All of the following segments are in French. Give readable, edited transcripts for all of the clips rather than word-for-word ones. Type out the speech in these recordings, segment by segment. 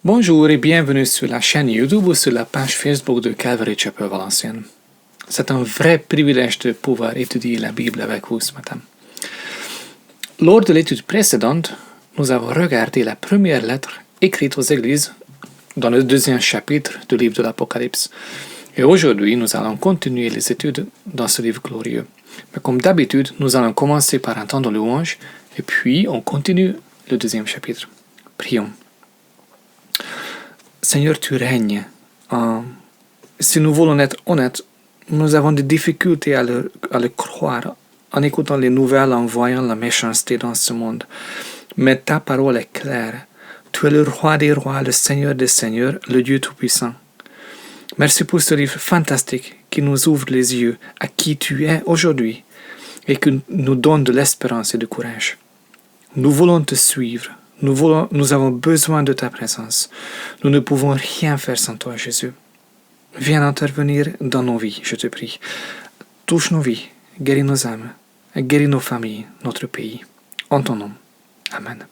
Bonjour et bienvenue sur la chaîne YouTube ou sur la page Facebook de Calvary Chapel Valenciennes. C'est un vrai privilège de pouvoir étudier la Bible avec vous ce matin. Lors de l'étude précédente, nous avons regardé la première lettre écrite aux églises dans le deuxième chapitre du livre de l'Apocalypse. Et aujourd'hui, nous allons continuer les études dans ce livre glorieux. Mais comme d'habitude, nous allons commencer par un temps de louange et puis on continue le deuxième chapitre. Prions. Seigneur, tu règnes. Si nous voulons être honnêtes, nous avons des difficultés à le croire en écoutant les nouvelles, en voyant la méchanceté dans ce monde. Mais ta parole est claire. Tu es le roi des rois, le Seigneur des seigneurs, le Dieu tout-puissant. Merci pour ce livre fantastique qui nous ouvre les yeux à qui tu es aujourd'hui et qui nous donne de l'espérance et du courage. Nous voulons te suivre. Nous avons besoin de ta présence. Nous ne pouvons rien faire sans toi, Jésus. Viens intervenir dans nos vies, je te prie. Touche nos vies, guéris nos âmes, guéris nos familles, notre pays. En ton nom. Amen.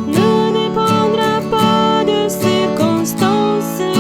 Ne dépendra pas de circonstances.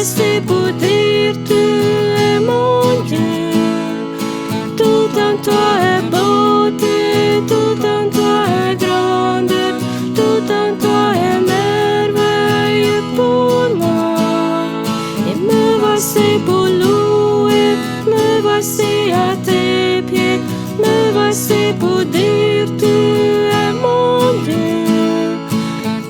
voici pour dire tu es mon Dieu. Tout en toi est beauté, tout en toi est grandeur, tout en toi est merveille pour moi. Et me voici pour louer, me voici à tes pieds, me voici pour dire tu es mon Dieu.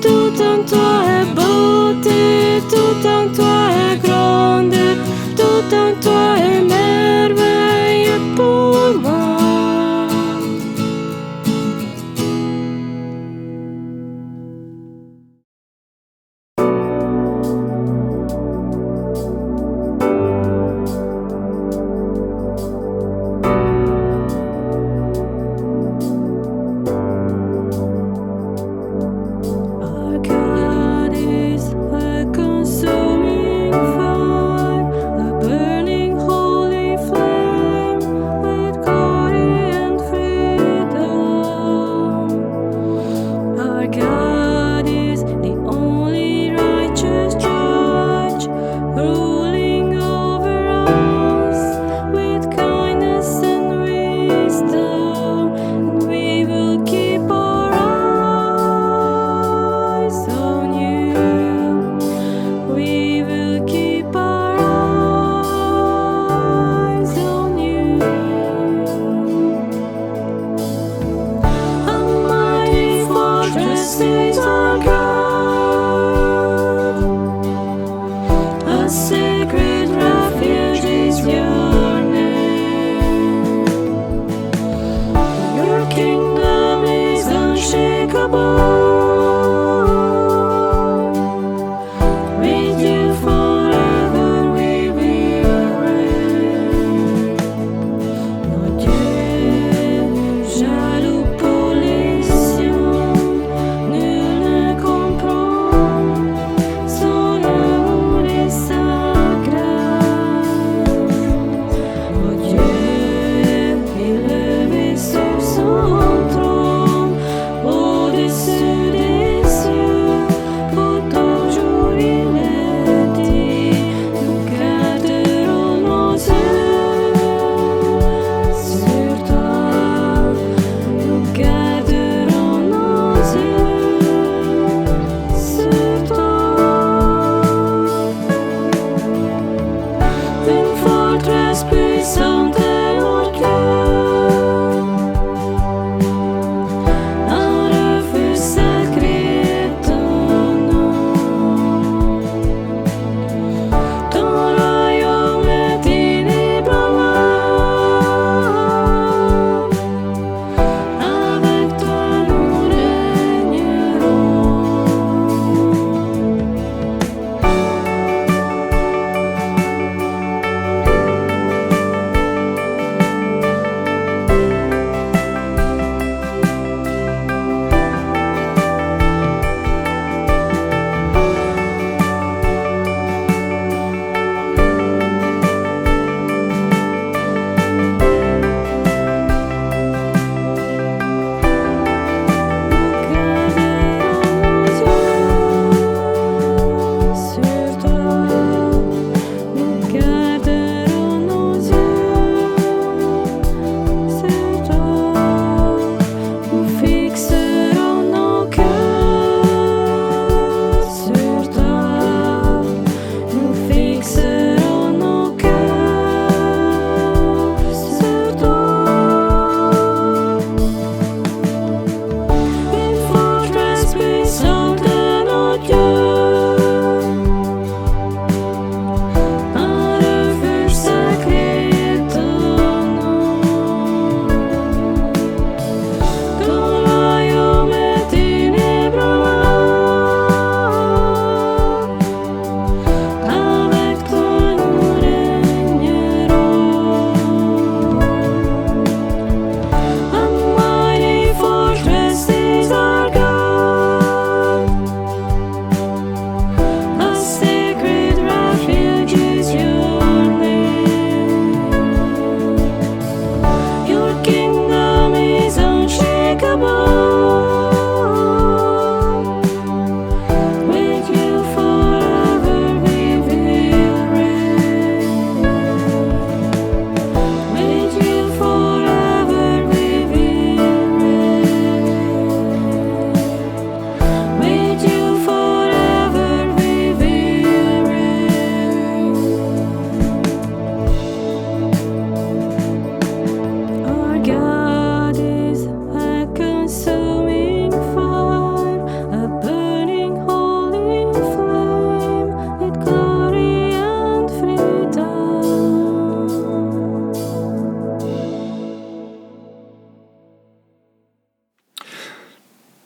Tout en toi est beauté, tout en toi est grandeur.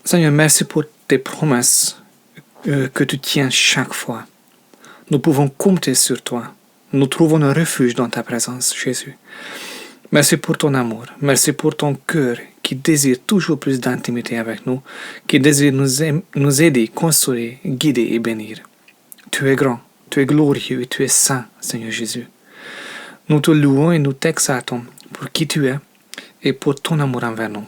Seigneur, merci pour tes promesses que tu tiens chaque fois. Nous pouvons compter sur toi. Nous trouvons un refuge dans ta présence, Jésus. Merci pour ton amour. Merci pour ton cœur qui désire toujours plus d'intimité avec nous, qui désire nous aider, construire, guider et bénir. Tu es grand, tu es glorieux et tu es saint, Seigneur Jésus. Nous te louons et nous t'exaltons pour qui tu es et pour ton amour envers nous.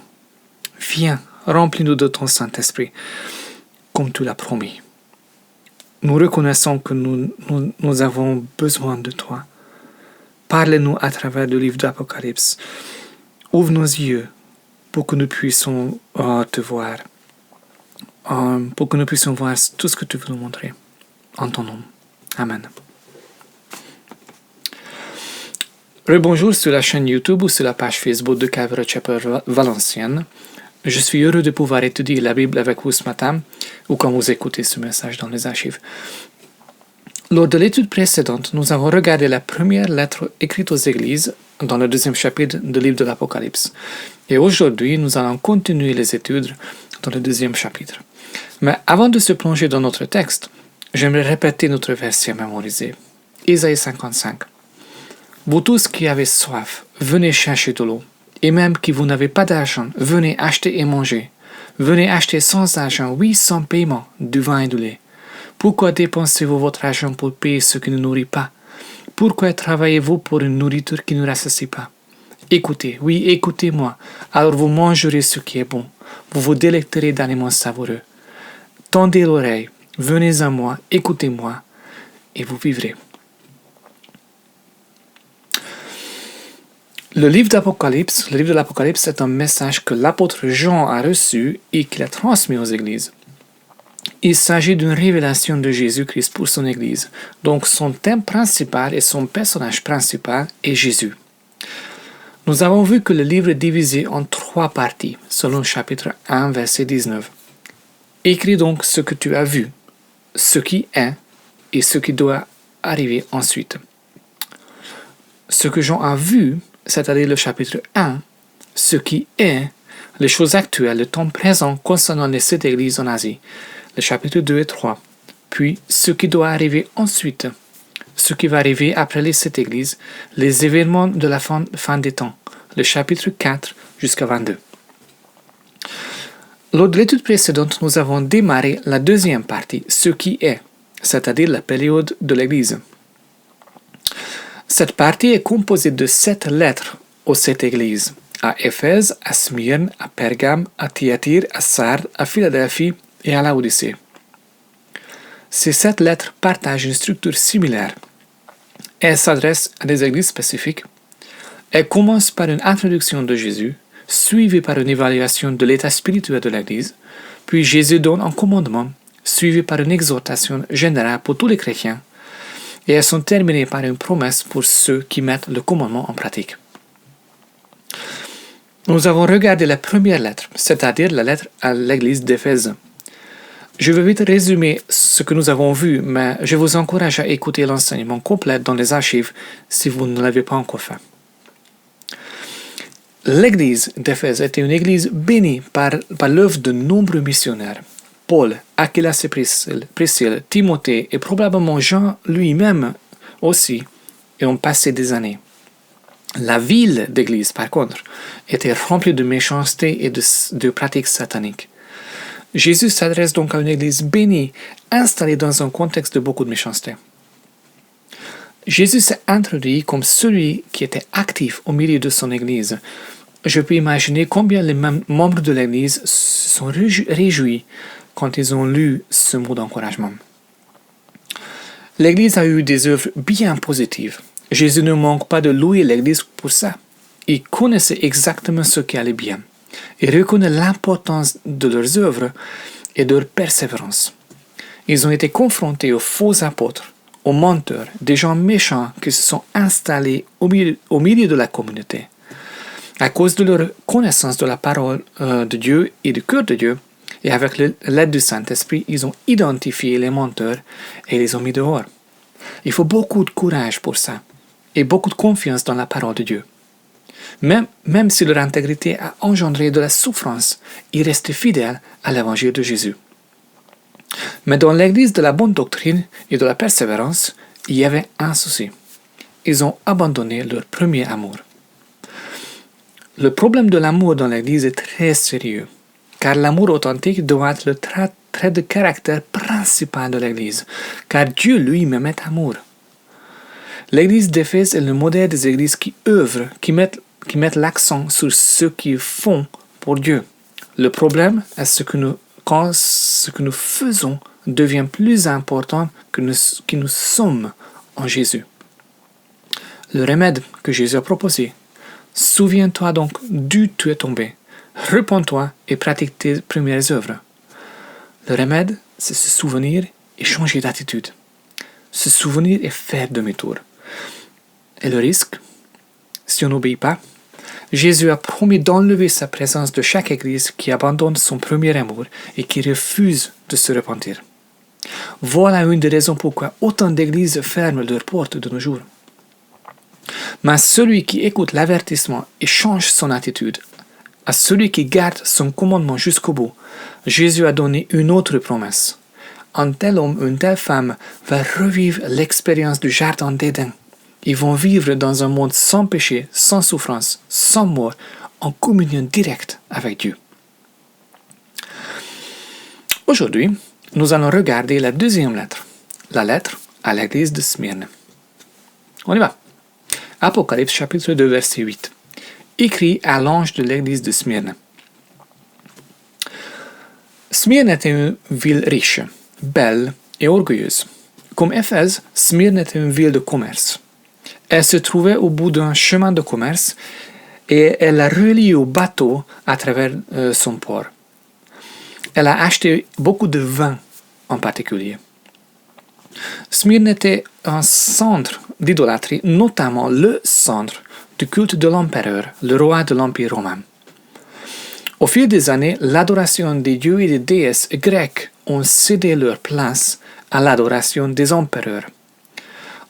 Viens, remplis-nous de ton Saint-Esprit, comme tu l'as promis. Nous reconnaissons que nous avons besoin de toi. Parle-nous à travers le livre d'Apocalypse. Ouvre nos yeux pour que nous puissions te voir, pour que nous puissions voir tout ce que tu veux nous montrer. En ton nom. Amen. Rebonjour sur la chaîne YouTube ou sur la page Facebook de Calvary Chapel Valenciennes. Je suis heureux de pouvoir étudier la Bible avec vous ce matin ou quand vous écoutez ce message dans les archives. Lors de l'étude précédente, nous avons regardé la première lettre écrite aux églises dans le 2e chapitre du livre de l'Apocalypse. Et aujourd'hui, nous allons continuer les études dans le 2e chapitre. Mais avant de se plonger dans notre texte, j'aimerais répéter notre verset mémorisé. Isaïe 55. Vous tous qui avez soif, venez chercher de l'eau. Et même qui vous n'avez pas d'argent, venez acheter et manger. Venez acheter sans argent, oui, sans paiement, du vin et du lait. Pourquoi dépensez-vous votre argent pour payer ce qui ne nourrit pas? Pourquoi travaillez-vous pour une nourriture qui ne rassasie pas? Écoutez, oui, écoutez-moi, alors vous mangerez ce qui est bon. Vous vous délecterez d'aliments savoureux. Tendez l'oreille, venez à moi, écoutez-moi, et vous vivrez. Le livre de l'Apocalypse est un message que l'apôtre Jean a reçu et qu'il a transmis aux églises. Il s'agit d'une révélation de Jésus-Christ pour son église. Donc son thème principal et son personnage principal est Jésus. Nous avons vu que le livre est divisé en 3 parties, selon chapitre 1, verset 19. Écris donc ce que tu as vu, ce qui est et ce qui doit arriver ensuite. Ce que Jean a vu, c'est-à-dire le chapitre 1, ce qui est, les choses actuelles, le temps présent concernant les 7 églises en Asie, le chapitre 2 et 3, puis ce qui doit arriver ensuite, ce qui va arriver après les 7 églises, les événements de la fin des temps, le chapitre 4 jusqu'à 22. Lors de l'étude précédente, nous avons démarré la deuxième partie, ce qui est, c'est-à-dire la période de l'église. Cette partie est composée de 7 lettres aux 7 églises, à Éphèse, à Smyrne, à Pergame, à Thyatire, à Sardes, à Philadelphie et à Laodicée. Ces 7 lettres partagent une structure similaire. Elles s'adressent à des églises spécifiques. Elles commencent par une introduction de Jésus, suivie par une évaluation de l'état spirituel de l'église, puis Jésus donne un commandement, suivi par une exhortation générale pour tous les chrétiens, et elles sont terminées par une promesse pour ceux qui mettent le commandement en pratique. Nous avons regardé la première lettre, c'est-à-dire la lettre à l'église d'Éphèse. Je vais vite résumer ce que nous avons vu, mais je vous encourage à écouter l'enseignement complet dans les archives si vous ne l'avez pas encore fait. L'église d'Éphèse était une église bénie par l'œuvre de nombreux missionnaires. Paul, Aquilas et Priscille, Timothée et probablement Jean lui-même aussi y ont passé des années. La ville d'église, par contre, était remplie de méchanceté et de pratiques sataniques. Jésus s'adresse donc à une église bénie, installée dans un contexte de beaucoup de méchanceté. Jésus s'est introduit comme celui qui était actif au milieu de son église. Je peux imaginer combien les membres de l'église se sont réjouis quand ils ont lu ce mot d'encouragement. L'Église a eu des œuvres bien positives. Jésus ne manque pas de louer l'Église pour ça. Il connaissait exactement ce qui allait bien. Il reconnaît l'importance de leurs œuvres et de leur persévérance. Ils ont été confrontés aux faux apôtres, aux menteurs, des gens méchants qui se sont installés au milieu de la communauté. À cause de leur connaissance de la parole de Dieu et du cœur de Dieu, et avec l'aide du Saint-Esprit, ils ont identifié les menteurs et les ont mis dehors. Il faut beaucoup de courage pour ça et beaucoup de confiance dans la parole de Dieu. Même si leur intégrité a engendré de la souffrance, ils restaient fidèles à l'évangile de Jésus. Mais dans l'église de la bonne doctrine et de la persévérance, il y avait un souci. Ils ont abandonné leur premier amour. Le problème de l'amour dans l'église est très sérieux, car l'amour authentique doit être le trait de caractère principal de l'église, car Dieu lui-même est amour. L'église d'Éphèse est le modèle des églises qui œuvrent, qui mettent l'accent sur ce qu'ils font pour Dieu. Le problème est quand ce que nous faisons devient plus important que qui nous sommes en Jésus. Le remède que Jésus a proposé: souviens-toi donc d'où tu es tombé, repens-toi et pratique tes premières œuvres. Le remède, c'est se souvenir et changer d'attitude. Se souvenir et faire demi-tour. Et le risque, si on n'obéit pas, Jésus a promis d'enlever sa présence de chaque église qui abandonne son premier amour et qui refuse de se repentir. Voilà une des raisons pourquoi autant d'églises ferment leurs portes de nos jours. Mais celui qui écoute l'avertissement et change son attitude, à celui qui garde son commandement jusqu'au bout, Jésus a donné une autre promesse. Un tel homme, une telle femme va revivre l'expérience du jardin d'Éden. Ils vont vivre dans un monde sans péché, sans souffrance, sans mort, en communion directe avec Dieu. Aujourd'hui, nous allons regarder la deuxième lettre, la lettre à l'église de Smyrne. On y va. Apocalypse chapitre 2, verset 8. Écrit à l'ange de l'église de Smyrne. Smyrne était une ville riche, belle et orgueilleuse. Comme Éphèse, Smyrne était une ville de commerce. Elle se trouvait au bout d'un chemin de commerce et elle a relié au bateau à travers son port. Elle a acheté beaucoup de vin en particulier. Smyrne était un centre d'idolâtrie, notamment le centre du culte de l'empereur, le roi de l'Empire romain. Au fil des années, l'adoration des dieux et des déesses grecs ont cédé leur place à l'adoration des empereurs.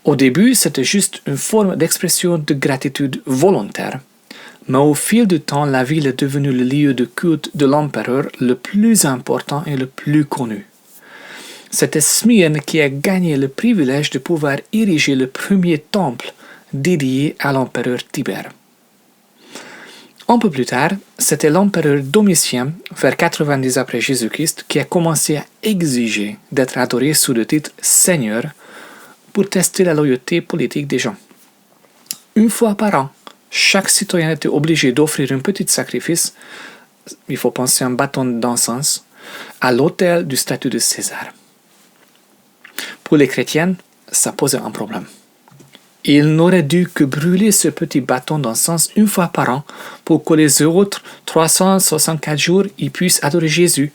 Au début, c'était juste une forme d'expression de gratitude volontaire, mais au fil du temps, la ville est devenue le lieu de culte de l'empereur le plus important et le plus connu. C'était Smyrne qui a gagné le privilège de pouvoir ériger le premier temple dédié à l'empereur Tibère. Un peu plus tard, c'était l'empereur Domitien, vers 90 après Jésus-Christ, qui a commencé à exiger d'être adoré sous le titre Seigneur pour tester la loyauté politique des gens. Une fois par an, chaque citoyen était obligé d'offrir un petit sacrifice, il faut penser à un bâton d'encens, à l'autel du statut de César. Pour les chrétiens, ça posait un problème. Ils n'auraient dû que brûler ce petit bâton d'encens une fois par an pour que les autres 364 jours ils puissent adorer Jésus.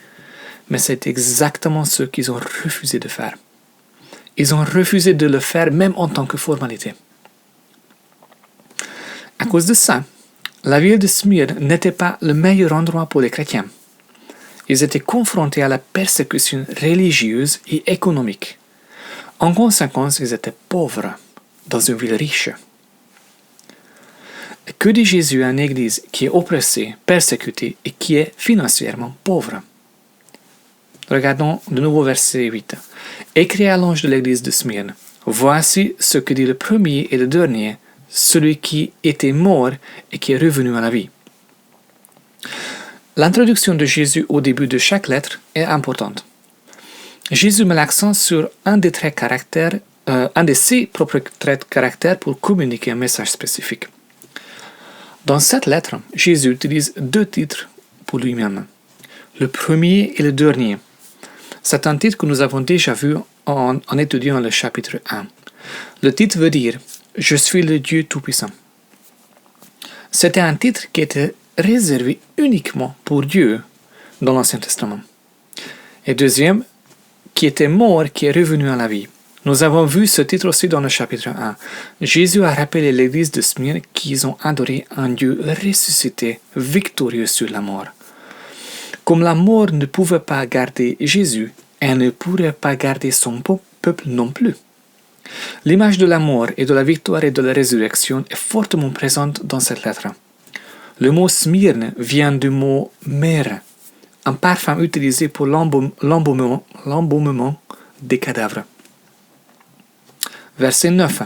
Mais c'est exactement ce qu'ils ont refusé de faire. Ils ont refusé de le faire même en tant que formalité. À cause de ça, la ville de Smyrne n'était pas le meilleur endroit pour les chrétiens. Ils étaient confrontés à la persécution religieuse et économique. En conséquence, ils étaient pauvres dans une ville riche. Que dit Jésus à une église qui est oppressée, persécutée et qui est financièrement pauvre? Regardons de nouveau verset 8. Écrit à l'ange de l'église de Smyrne. Voici ce que dit le premier et le dernier, celui qui était mort et qui est revenu à la vie. L'introduction de Jésus au début de chaque lettre est importante. Jésus met l'accent sur un de ses propres traits de caractère pour communiquer un message spécifique. Dans cette lettre, Jésus utilise deux titres pour lui-même. Le premier et le dernier. C'est un titre que nous avons déjà vu en étudiant le chapitre 1. Le titre veut dire « Je suis le Dieu Tout-Puissant ». C'était un titre qui était réservé uniquement pour Dieu dans l'Ancien Testament. Et deuxième, qui était mort, qui est revenu à la vie. Nous avons vu ce titre aussi dans le chapitre 1. Jésus a rappelé l'église de Smyrne qu'ils ont adoré un Dieu ressuscité, victorieux sur la mort. Comme la mort ne pouvait pas garder Jésus, elle ne pourrait pas garder son peuple non plus. L'image de la mort et de la victoire et de la résurrection est fortement présente dans cette lettre. Le mot Smyrne vient du mot myrrhe, un parfum utilisé pour l'embaumement des cadavres. Verset 9.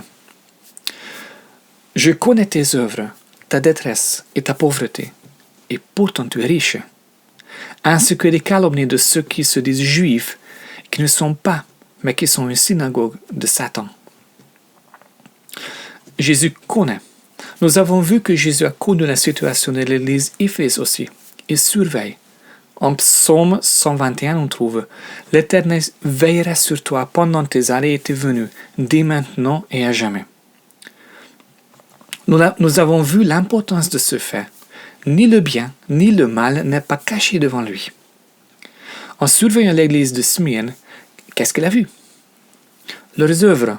Je connais tes œuvres, ta détresse et ta pauvreté, et pourtant tu es riche, ainsi que les calomnies de ceux qui se disent juifs, qui ne sont pas, mais qui sont une synagogue de Satan. Jésus connaît. Nous avons vu que Jésus a connu la situation de l'église Éphèse aussi. Il surveille. En psaume 121, on trouve « L'Éternel veillera sur toi pendant tes allées et tes venues, dès maintenant et à jamais. » Nous avons vu l'importance de ce fait. Ni le bien, ni le mal n'est pas caché devant lui. En surveillant l'église de Smyrne, qu'est-ce qu'il a vu? Leurs œuvres,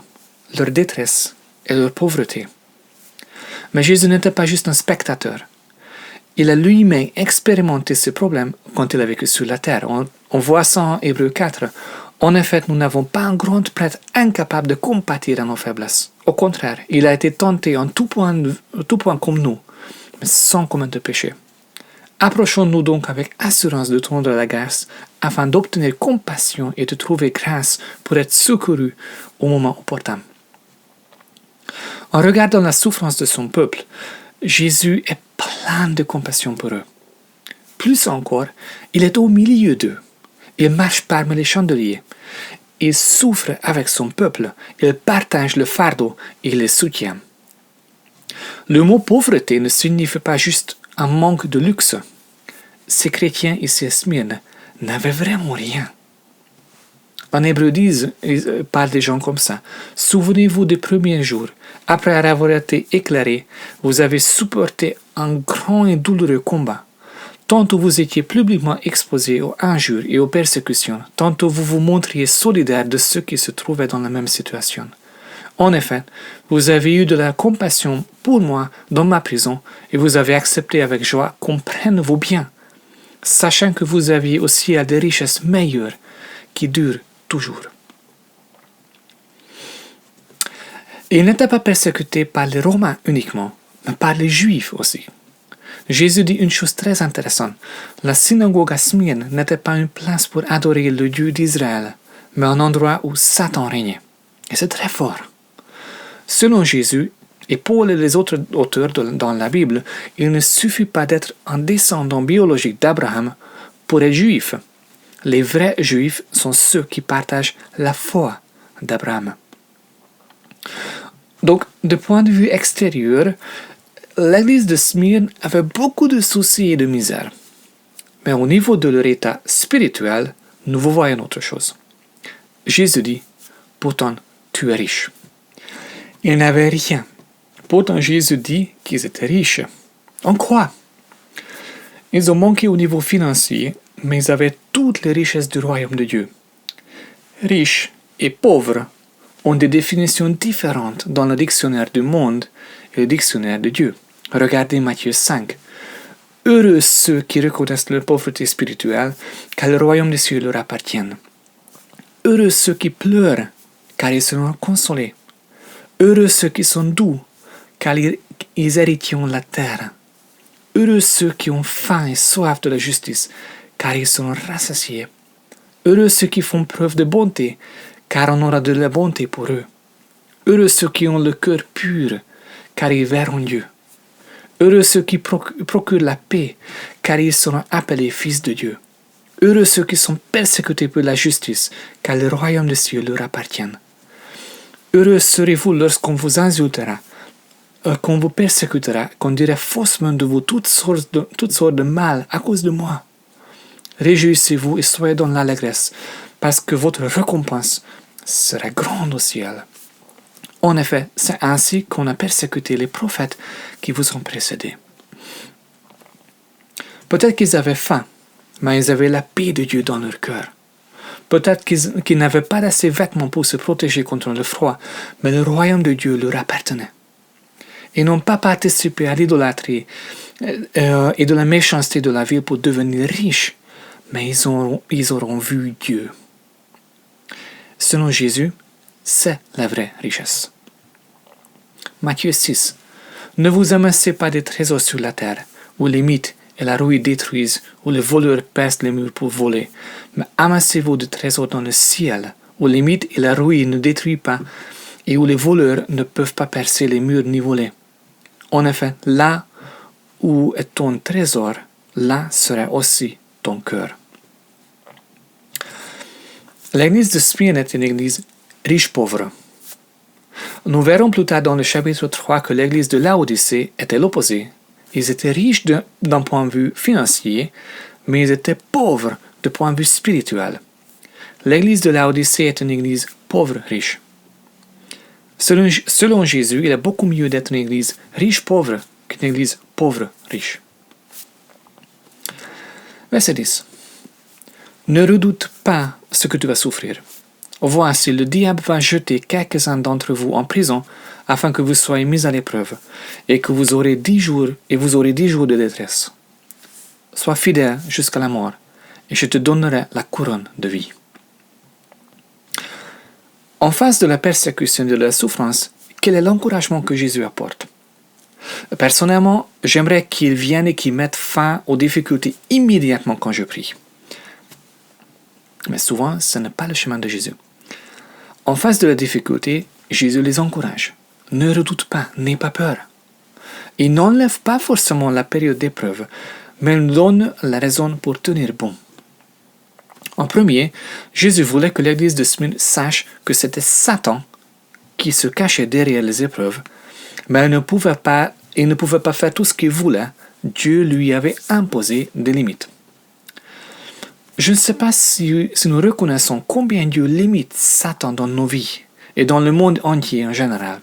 leur détresse et leur pauvreté. Mais Jésus n'était pas juste un spectateur. Il a lui-même expérimenté ces problèmes quand il a vécu sur la terre. On voit ça en Hébreux 4. En effet, nous n'avons pas un grand prêtre incapable de compatir à nos faiblesses. Au contraire, il a été tenté en tout point comme nous, mais sans commettre de péché. Approchons-nous donc avec assurance de trône de la grâce, afin d'obtenir compassion et de trouver grâce pour être secourus au moment opportun. En regardant la souffrance de son peuple, Jésus est plein de compassion pour eux. Plus encore, il est au milieu d'eux. Il marche parmi les chandeliers. Il souffre avec son peuple. Il partage le fardeau et il les soutient. Le mot pauvreté ne signifie pas juste un manque de luxe. Ces chrétiens ici à Smyrne n'avaient vraiment rien. En Hébreux 10, il parle des gens comme ça. Souvenez-vous des premiers jours. Après avoir été éclairés, vous avez supporté un grand et douloureux combat. Tantôt vous étiez publiquement exposés aux injures et aux persécutions, tantôt vous vous montriez solidaires de ceux qui se trouvaient dans la même situation. En effet, vous avez eu de la compassion pour moi dans ma prison et vous avez accepté avec joie qu'on prenne vos biens, sachant que vous aviez aussi à des richesses meilleures qui durent toujours. Il n'était pas persécuté par les Romains uniquement, mais par les Juifs aussi. Jésus dit une chose très intéressante. La synagogue à Smyrne n'était pas une place pour adorer le Dieu d'Israël, mais un endroit où Satan régnait. Et c'est très fort. Selon Jésus, et Paul et les autres auteurs dans la Bible, il ne suffit pas d'être un descendant biologique d'Abraham pour être juif. Les vrais juifs sont ceux qui partagent la foi d'Abraham. Donc, de point de vue extérieur, l'église de Smyrne avait beaucoup de soucis et de misère. Mais au niveau de leur état spirituel, nous voyons autre chose. Jésus dit, pourtant, tu es riche. Ils n'avaient rien. Pourtant, Jésus dit qu'ils étaient riches. En quoi? Ils ont manqué au niveau financier, mais ils avaient toutes les richesses du royaume de Dieu. Riches et pauvres ont des définitions différentes dans le dictionnaire du monde et le dictionnaire de Dieu. Regardez Matthieu 5. Heureux ceux qui reconnaissent leur pauvreté spirituelle, car le royaume des cieux leur appartient. Heureux ceux qui pleurent, car ils seront consolés. Heureux ceux qui sont doux, car ils hériteront la terre. Heureux ceux qui ont faim et soif de la justice, car ils seront rassasiés. Heureux ceux qui font preuve de bonté, car on aura de la bonté pour eux. Heureux ceux qui ont le cœur pur, car ils verront Dieu. Heureux ceux qui procurent la paix, car ils seront appelés fils de Dieu. Heureux ceux qui sont persécutés pour la justice, car le royaume des cieux leur appartient. Heureux serez-vous lorsqu'on vous insultera, qu'on vous persécutera, qu'on dira faussement de vous toutes sortes de mal à cause de moi. Réjouissez-vous et soyez dans l'allégresse, parce que votre récompense sera grande au ciel. En effet, c'est ainsi qu'on a persécuté les prophètes qui vous ont précédés. Peut-être qu'ils avaient faim, mais ils avaient la paix de Dieu dans leur cœur. Peut-être qu'ils n'avaient pas assez de vêtements pour se protéger contre le froid, mais le royaume de Dieu leur appartenait. Ils n'ont pas participé à l'idolâtrie et de la méchanceté de la vie pour devenir riches, mais ils auront vu Dieu. Selon Jésus, c'est la vraie richesse. Matthieu 6. Ne vous amassez pas des trésors sur la terre, où les mythes et la rouille détruisent, où les voleurs percent les murs pour voler, mais amassez-vous des trésors dans le ciel, où les mythes et la rouille ne détruisent pas, et où les voleurs ne peuvent pas percer les murs ni voler. En effet, là où est ton trésor, là sera aussi ton cœur. L'église de Smyrne est une église riche-pauvre. Nous verrons plus tard dans le chapitre 3 que l'église de Laodicée était l'opposé. Ils étaient riches d'un point de vue financier, mais ils étaient pauvres de point de vue spirituel. L'église de Laodicée est une église pauvre-riche. Selon Jésus, il est beaucoup mieux d'être une église riche-pauvre qu'une église pauvre-riche. Verset 10. Ne redoute pas ce que tu vas souffrir. Voici, le diable va jeter quelques-uns d'entre vous en prison afin que vous soyez mis à l'épreuve et que vous aurez 10 jours de détresse. Sois fidèle jusqu'à la mort et je te donnerai la couronne de vie. En face de la persécution et de la souffrance, quel est l'encouragement que Jésus apporte? Personnellement, j'aimerais qu'il vienne et qu'il mette fin aux difficultés immédiatement quand je prie. Mais souvent, ce n'est pas le chemin de Jésus. En face de la difficulté, Jésus les encourage. Ne redoute pas, n'aie pas peur. Il n'enlève pas forcément la période d'épreuve, mais il nous donne la raison pour tenir bon. En premier, Jésus voulait que l'église de Smyrne sache que c'était Satan qui se cachait derrière les épreuves, mais il ne pouvait pas faire tout ce qu'il voulait. Dieu lui avait imposé des limites. Je ne sais pas si nous reconnaissons combien Dieu limite Satan dans nos vies et dans le monde entier en général.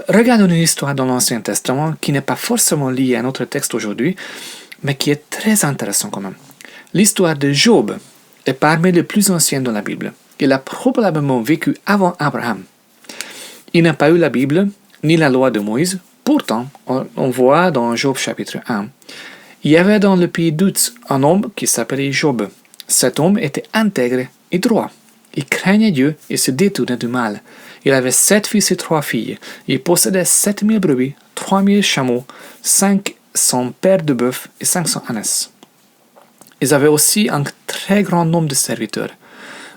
Regardons une histoire dans l'Ancien Testament qui n'est pas forcément liée à notre texte aujourd'hui, mais qui est très intéressante quand même. L'histoire de Job est parmi les plus anciennes dans la Bible. Il a probablement vécu avant Abraham. Il n'a pas eu la Bible ni la loi de Moïse. Pourtant, on voit dans Job chapitre 1, il y avait dans le pays d'Uz un homme qui s'appelait Job. Cet homme était intègre et droit. Il craignait Dieu et se détournait du mal. Il avait 7 fils et 3 filles. Il possédait 7000 brebis, 3000 chameaux, 500 paires de bœufs et 500 ânes. Ils avaient aussi un très grand nombre de serviteurs.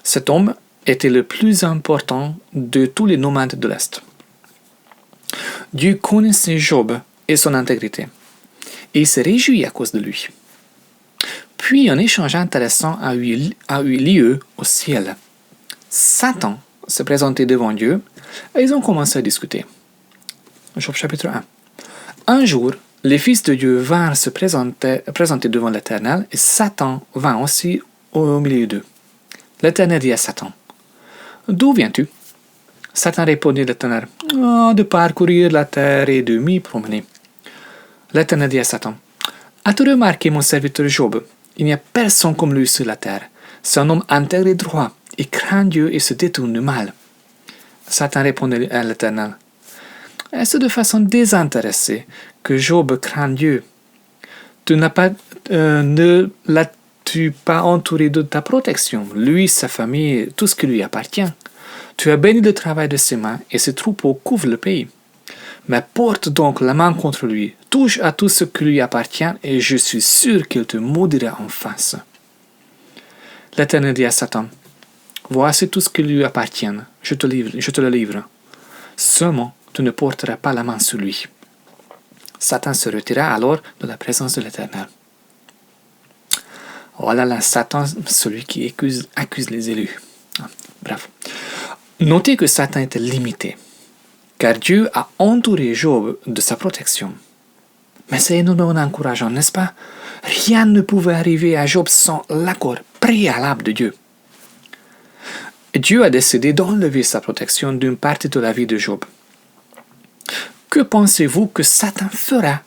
Cet homme était le plus important de tous les nomades de l'Est. Dieu connaissait Job et son intégrité, et il se réjouit à cause de lui. Puis un échange intéressant a eu lieu au ciel. Satan s'est présenté devant Dieu et ils ont commencé à discuter. Job chapitre 1. Un jour, les fils de Dieu vinrent se présenter devant l'Éternel et Satan vint aussi au milieu d'eux. L'Éternel dit à Satan, « D'où viens-tu » Satan répondit à l'Éternel, « De parcourir la terre et de m'y promener. » L'Éternel dit à Satan, « As-tu remarqué mon serviteur Job? Il n'y a personne comme lui sur la terre. C'est un homme intègre et droit. Il craint Dieu et se détourne du mal. » Satan répondit à l'Éternel, « Est-ce de façon désintéressée que Job craint Dieu? Ne l'as-tu pas entouré de ta protection, lui, sa famille, tout ce qui lui appartient? Tu as béni le travail de ses mains et ses troupeaux couvrent le pays. Mais porte donc la main contre lui, touche à tout ce qui lui appartient et je suis sûr qu'il te maudira en face. » L'Éternel dit à Satan, « Voici tout ce qui lui appartient, je te le livre. Seulement, tu ne porteras pas la main sur lui. » Satan se retira alors de la présence de l'Éternel. Voilà là, Satan, celui qui accuse les élus. Bref. Notez que Satan était limité, car Dieu a entouré Job de sa protection. Mais c'est énormément encourageant, n'est-ce pas? Rien ne pouvait arriver à Job sans l'accord préalable de Dieu. Dieu a décidé d'enlever sa protection d'une partie de la vie de Job. Que pensez-vous que Satan fera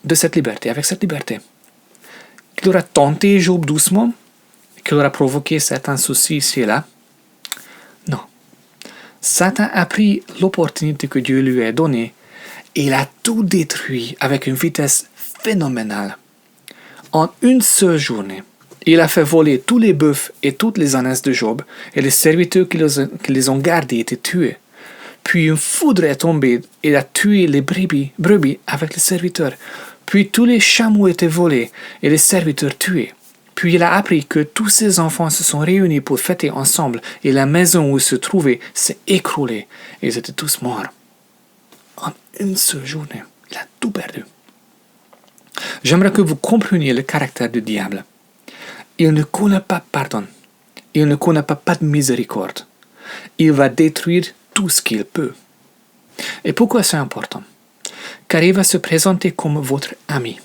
de cette liberté, avec cette liberté? Qu'il aura tenté Job doucement? Qu'il aura provoqué certains soucis ici et là? Non. Satan a pris l'opportunité que Dieu lui a donnée et il a tout détruit avec une vitesse phénoménale. En une seule journée, Il a fait voler tous les bœufs et toutes les ânesses de Job, et les serviteurs qui les ont gardés étaient tués. Puis une foudre est tombée et a tué les brebis avec les serviteurs. Puis tous les chameaux étaient volés et les serviteurs tués. Puis il a appris que tous ses enfants se sont réunis pour fêter ensemble et la maison où ils se trouvaient s'est écroulée et ils étaient tous morts. En une seule journée, il a tout perdu. J'aimerais que vous compreniez le caractère du diable. Il ne connaît pas pardon. Il ne connaît pas de miséricorde. Il va détruire tout ce qu'il peut. Et pourquoi c'est important? Car il va se présenter comme votre ami.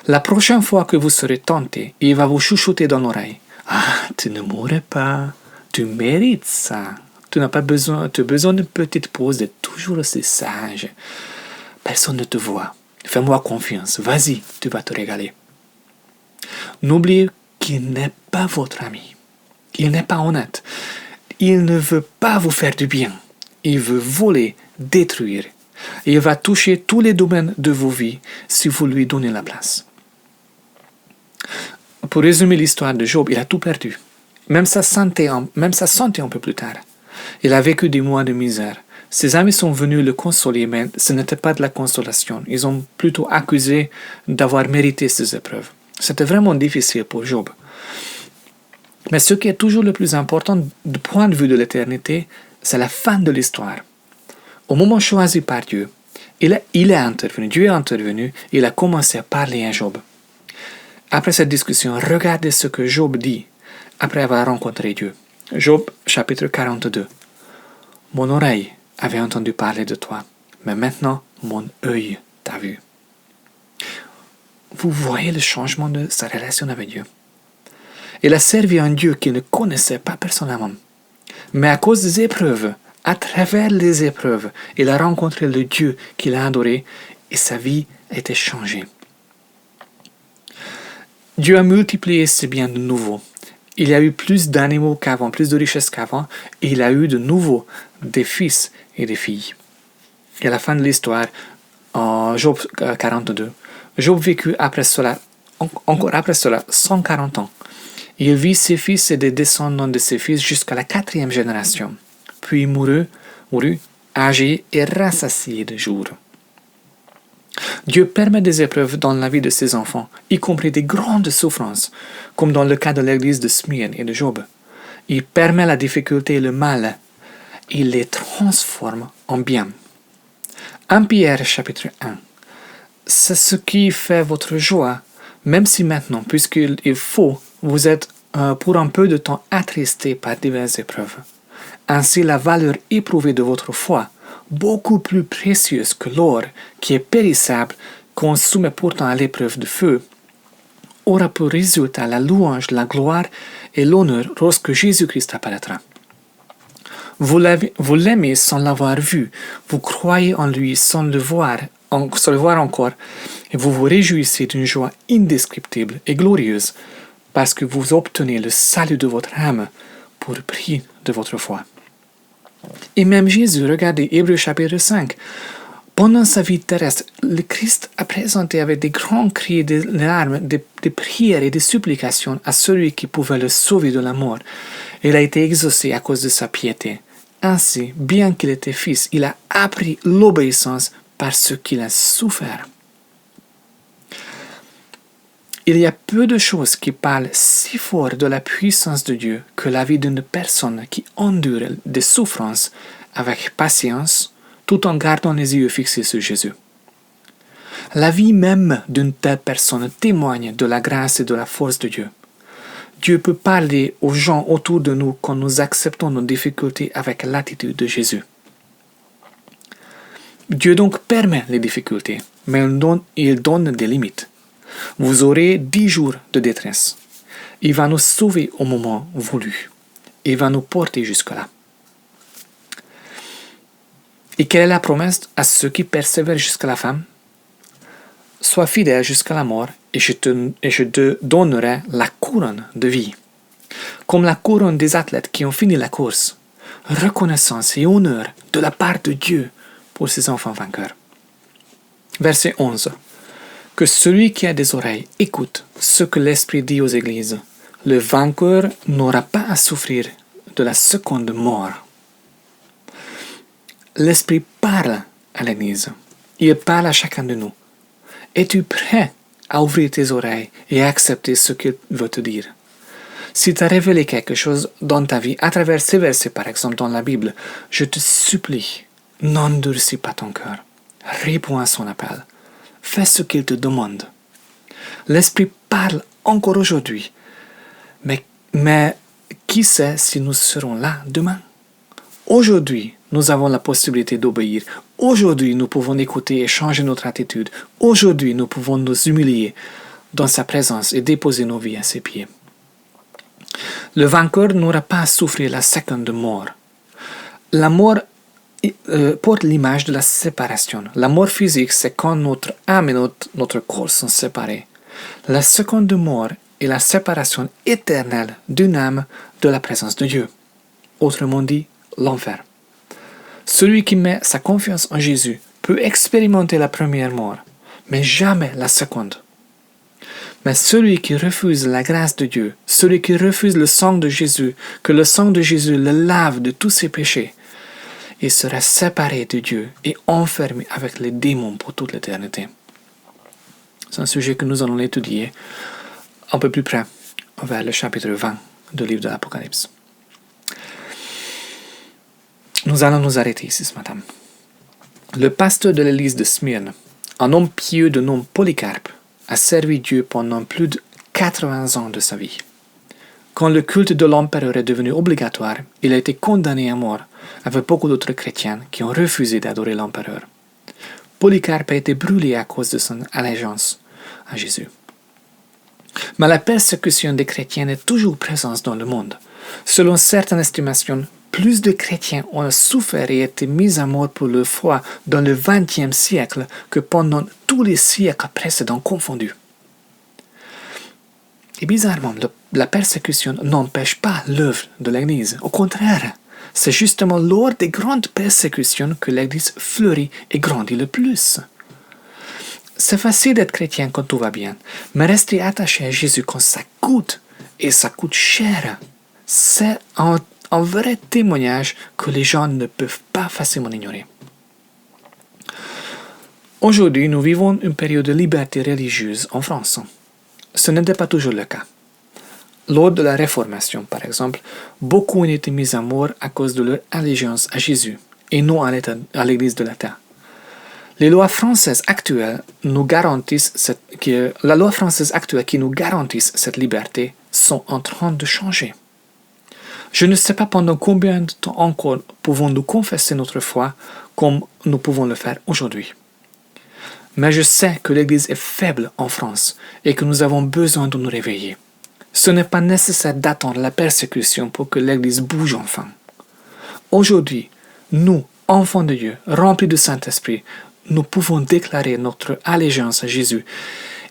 La prochaine fois que vous serez tenté, il va vous chuchoter dans l'oreille. Ah, tu ne mourrais pas. Tu mérites ça. Tu n'as pas besoin, tu as besoin d'une petite pause, d'être toujours aussi sage. Personne ne te voit. Fais-moi confiance. Vas-y, tu vas te régaler. N'oubliez qu'il n'est pas votre ami. Il n'est pas honnête. Il ne veut pas vous faire du bien. Il veut voler, détruire. Il va toucher tous les domaines de vos vies si vous lui donnez la place. Pour résumer l'histoire de Job, il a tout perdu. Même sa santé un peu plus tard. Il a vécu des mois de misère. Ses amis sont venus le consoler, mais ce n'était pas de la consolation. Ils ont plutôt accusé d'avoir mérité ces épreuves. C'était vraiment difficile pour Job. Mais ce qui est toujours le plus important du point de vue de l'éternité, c'est la fin de l'histoire. Au moment choisi par Dieu, Dieu est intervenu, il a commencé à parler à Job. Après cette discussion, regardez ce que Job dit après avoir rencontré Dieu. Job, chapitre 42. Mon oreille avait entendu parler de toi, mais maintenant mon œil t'a vu. Vous voyez le changement de sa relation avec Dieu. Il a servi un Dieu qu'il ne connaissait pas personnellement. Mais à cause des épreuves, à travers les épreuves, il a rencontré le Dieu qu'il a adoré et sa vie a été changée. Dieu a multiplié ses biens de nouveau. Il y a eu plus d'animaux qu'avant, plus de richesses qu'avant, et il a eu de nouveau des fils et des filles. Et à la fin de l'histoire, en Job 42, Job vécut encore après cela 140 ans. Il vit ses fils et des descendants de ses fils jusqu'à la 4e génération. Puis il mourut, âgé et rassasié de jours. Dieu permet des épreuves dans la vie de ses enfants, y compris des grandes souffrances, comme dans le cas de l'église de Smyrne et de Job. Il permet la difficulté et le mal. Il les transforme en bien. 1 Pierre chapitre 1. C'est ce qui fait votre joie, même si maintenant, puisqu'il faut, vous êtes pour un peu de temps attristés par diverses épreuves. Ainsi, la valeur éprouvée de votre foi, beaucoup plus précieuse que l'or, qui est périssable, qu'on soumet pourtant à l'épreuve de feu, aura pour résultat la louange, la gloire et l'honneur lorsque Jésus-Christ apparaîtra. Vous l'aimez sans l'avoir vu, vous croyez en lui sans le voir encore, et vous vous réjouissez d'une joie indescriptible et glorieuse, parce que vous obtenez le salut de votre âme pour le prix de votre foi. Et même Jésus, regardez Hébreux chapitre 5, pendant sa vie terrestre, le Christ a présenté avec des grands cris, des larmes, des prières et des supplications à celui qui pouvait le sauver de la mort. Il a été exaucé à cause de sa piété. Ainsi, bien qu'il était fils, il a appris l'obéissance par ce qu'il a souffert. Il y a peu de choses qui parlent si fort de la puissance de Dieu que la vie d'une personne qui endure des souffrances avec patience, tout en gardant les yeux fixés sur Jésus. La vie même d'une telle personne témoigne de la grâce et de la force de Dieu. Dieu peut parler aux gens autour de nous quand nous acceptons nos difficultés avec l'attitude de Jésus. Dieu donc permet les difficultés, mais il donne des limites. Vous aurez 10 jours de détresse. Il va nous sauver au moment voulu. Il va nous porter jusque-là. Et quelle est la promesse à ceux qui persévèrent jusqu'à la fin? Sois fidèle jusqu'à la mort et je te donnerai la couronne de vie. Comme la couronne des athlètes qui ont fini la course. Reconnaissance et honneur de la part de Dieu pour ses enfants vainqueurs. Verset 11. Que celui qui a des oreilles écoute ce que l'Esprit dit aux églises. Le vainqueur n'aura pas à souffrir de la seconde mort. L'Esprit parle à l'Église. Il parle à chacun de nous. Es-tu prêt à ouvrir tes oreilles et à accepter ce qu'il veut te dire? Si tu as révélé quelque chose dans ta vie, à travers ces versets par exemple dans la Bible, je te supplie, n'endurcis pas ton cœur. Réponds à son appel. Fais ce qu'il te demande. L'Esprit parle encore aujourd'hui. Mais qui sait si nous serons là demain? Aujourd'hui, nous avons la possibilité d'obéir. Aujourd'hui, nous pouvons écouter et changer notre attitude. Aujourd'hui, nous pouvons nous humilier dans sa présence et déposer nos vies à ses pieds. Le vainqueur n'aura pas à souffrir la seconde mort. La mort porte l'image de la séparation. La mort physique, c'est quand notre âme et notre corps sont séparés. La seconde mort est la séparation éternelle d'une âme de la présence de Dieu. Autrement dit, l'enfer. Celui qui met sa confiance en Jésus peut expérimenter la première mort, mais jamais la seconde. Mais celui qui refuse la grâce de Dieu, celui qui refuse le sang de Jésus, que le sang de Jésus le lave de tous ses péchés, il sera séparé de Dieu et enfermé avec les démons pour toute l'éternité. C'est un sujet que nous allons étudier un peu plus près, vers le chapitre 20 du livre de l'Apocalypse. Nous allons nous arrêter ici ce matin. Le pasteur de l'église de Smyrne, un homme pieux de nom Polycarpe, a servi Dieu pendant plus de 80 ans de sa vie. Quand le culte de l'empereur est devenu obligatoire, il a été condamné à mort avec beaucoup d'autres chrétiens qui ont refusé d'adorer l'empereur. Polycarpe a été brûlé à cause de son allégeance à Jésus. Mais la persécution des chrétiens est toujours présente dans le monde. Selon certaines estimations, plus de chrétiens ont souffert et été mis à mort pour leur foi dans le XXe siècle que pendant tous les siècles précédents confondus. Et bizarrement, la persécution n'empêche pas l'œuvre de l'Église. Au contraire, c'est justement lors des grandes persécutions que l'Église fleurit et grandit le plus. C'est facile d'être chrétien quand tout va bien, mais rester attaché à Jésus quand ça coûte, et ça coûte cher, c'est un vrai témoignage que les gens ne peuvent pas facilement ignorer. Aujourd'hui, nous vivons une période de liberté religieuse en France. Ce n'était pas toujours le cas. Lors de la Réformation, par exemple, beaucoup ont été mis à mort à cause de leur allégeance à Jésus et non à l'Église de l'État. Les lois françaises actuelles qui nous garantissent cette liberté sont en train de changer. Je ne sais pas pendant combien de temps encore pouvons-nous confesser notre foi comme nous pouvons le faire aujourd'hui. Mais je sais que l'Église est faible en France et que nous avons besoin de nous réveiller. Ce n'est pas nécessaire d'attendre la persécution pour que l'Église bouge enfin. Aujourd'hui, nous, enfants de Dieu, remplis du Saint-Esprit, nous pouvons déclarer notre allégeance à Jésus.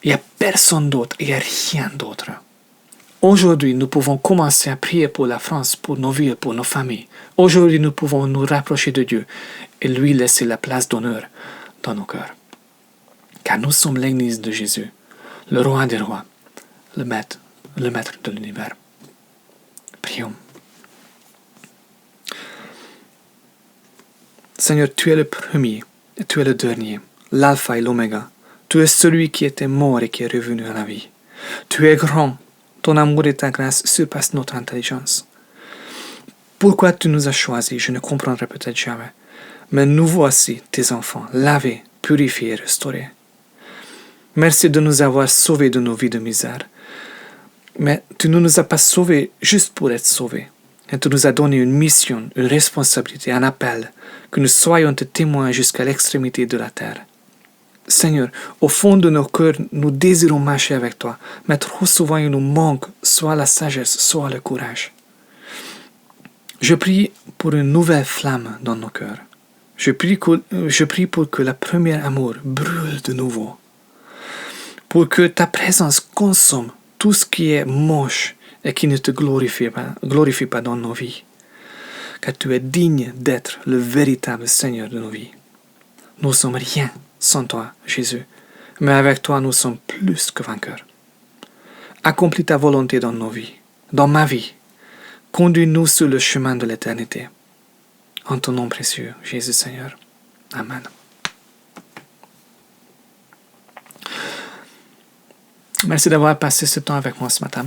Il n'y a personne d'autre, il n'y a rien d'autre. Aujourd'hui, nous pouvons commencer à prier pour la France, pour nos villes, pour nos familles. Aujourd'hui, nous pouvons nous rapprocher de Dieu et lui laisser la place d'honneur dans nos cœurs. Car nous sommes l'Église de Jésus, le roi des rois, le maître de l'univers. Prions. Seigneur, tu es le premier et tu es le dernier, l'alpha et l'oméga. Tu es celui qui était mort et qui est revenu à la vie. Tu es grand, ton amour et ta grâce surpassent notre intelligence. Pourquoi tu nous as choisis, je ne comprendrai peut-être jamais. Mais nous voici, tes enfants, lavés, purifiés et restaurés. Merci de nous avoir sauvés de nos vies de misère. Mais tu ne nous as pas sauvés juste pour être sauvés. Et tu nous as donné une mission, une responsabilité, un appel, que nous soyons tes témoins jusqu'à l'extrémité de la terre. Seigneur, au fond de nos cœurs, nous désirons marcher avec toi, mais trop souvent il nous manque soit la sagesse, soit le courage. Je prie pour une nouvelle flamme dans nos cœurs. Je prie pour que la première amour brûle de nouveau. Pour que ta présence consomme tout ce qui est moche et qui ne te glorifie pas dans nos vies. Car tu es digne d'être le véritable Seigneur de nos vies. Nous ne sommes rien sans toi, Jésus. mais avec toi, nous sommes plus que vainqueurs. Accomplis ta volonté dans nos vies, dans ma vie. Conduis-nous sur le chemin de l'éternité. En ton nom précieux, Jésus Seigneur. Amen. Merci d'avoir passé ce temps avec moi ce matin.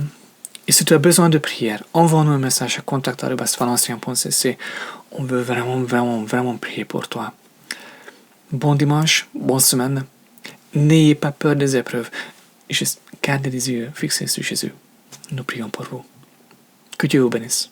Et si tu as besoin de prière, envoie-nous un message à contact@valencien.cc. On veut vraiment prier pour toi. Bon dimanche, bonne semaine. N'ayez pas peur des épreuves. Juste gardez les yeux fixés sur Jésus. Nous prions pour vous. Que Dieu vous bénisse.